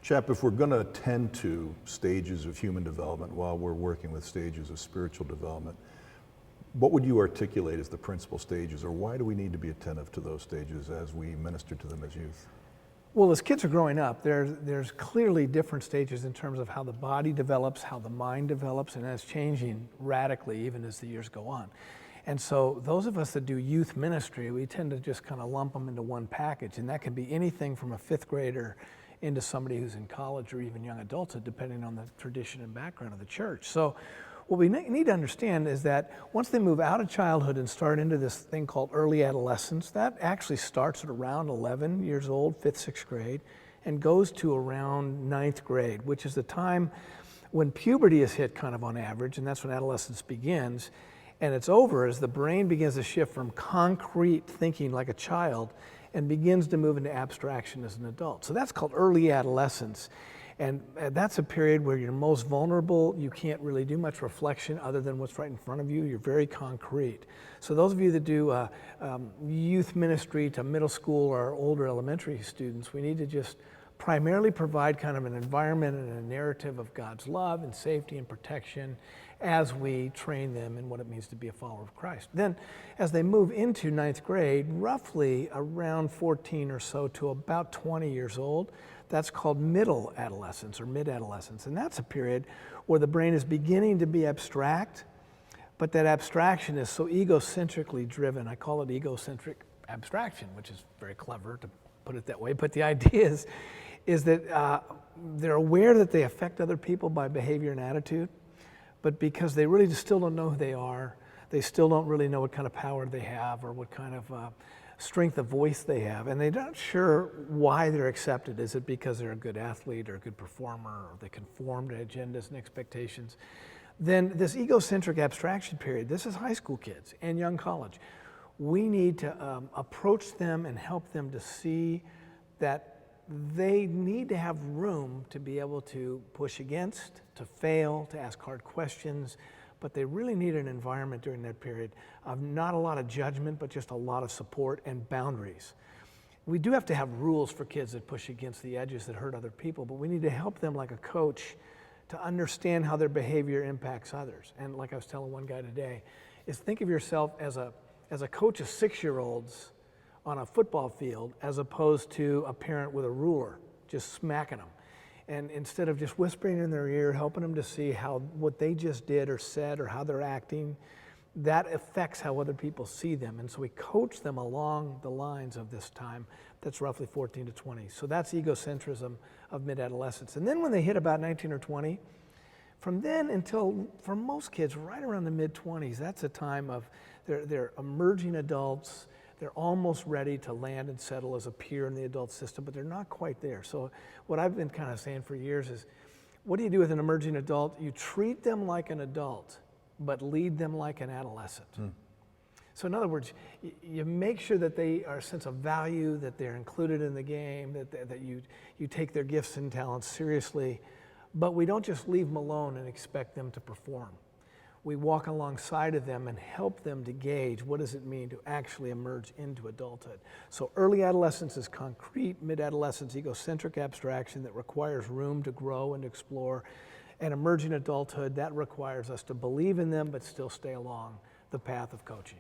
Chap, if we're going to attend to stages of human development while we're working with stages of spiritual development, what would you articulate as the principal stages, or why do we need to be attentive to those stages as we minister to them as youth? Well, as kids are growing up, there's clearly different stages in terms of how the body develops, how the mind develops, and that's changing radically even as the years go on. And so those of us that do youth ministry, we tend to just kind of lump them into one package, and that can be anything from a fifth grader into somebody who's in college or even young adulthood, depending on the tradition and background of the church. So what we need to understand is that once they move out of childhood and start into this thing called early adolescence, that actually starts at around 11 years old, 5th, 6th grade, and goes to around 9th grade, which is the time when puberty is hit kind of on average, and that's when adolescence begins. And it's over as the brain begins to shift from concrete thinking like a child and begins to move into abstraction as an adult. So that's called early adolescence. And that's a period where you're most vulnerable. You can't really do much reflection other than what's right in front of you. You're very concrete. So those of you that do youth ministry to middle school or older elementary students, we need to just primarily provide kind of an environment and a narrative of God's love and safety and protection as we train them in what it means to be a follower of Christ. Then as they move into 9th grade, roughly around 14 or so to about 20 years old, that's called middle adolescence or mid-adolescence. And that's a period where the brain is beginning to be abstract, but that abstraction is so egocentrically driven. I call it egocentric abstraction, which is very clever to put it that way. But the idea is that they're aware that they affect other people by behavior and attitude, but because they really just still don't know who they are, they still don't really know what kind of power they have or what kind of strength of voice they have, and they're not sure why they're accepted. Is it because they're a good athlete or a good performer, or they conform to agendas and expectations? Then this egocentric abstraction period, this is high school kids and young college. We need to approach them and help them to see that they need to have room to be able to push against, to fail, to ask hard questions, but they really need an environment during that period of not a lot of judgment, but just a lot of support and boundaries. We do have to have rules for kids that push against the edges that hurt other people, but we need to help them like a coach to understand how their behavior impacts others. And like I was telling one guy today, is think of yourself as a coach of 6-year-olds on a football field as opposed to a parent with a ruler just smacking them. And instead of just whispering in their ear, helping them to see how what they just did or said or how they're acting, that affects how other people see them. And so we coach them along the lines of this time that's roughly 14 to 20. So that's egocentrism of mid-adolescence. And then when they hit about 19 or 20, from then until, for most kids, right around the mid-20s, that's a time of they're emerging adults. They're almost ready to land and settle as a peer in the adult system, but they're not quite there. So what I've been kind of saying for years is, what do you do with an emerging adult? You treat them like an adult, but lead them like an adolescent. So in other words, you make sure that they are a sense of value, that they're included in the game, that you take their gifts and talents seriously, but we don't just leave them alone and expect them to perform. We walk alongside of them and help them to gauge what does it mean to actually emerge into adulthood. So early adolescence is concrete, mid-adolescence egocentric abstraction that requires room to grow and explore, and emerging adulthood, that requires us to believe in them but still stay along the path of coaching.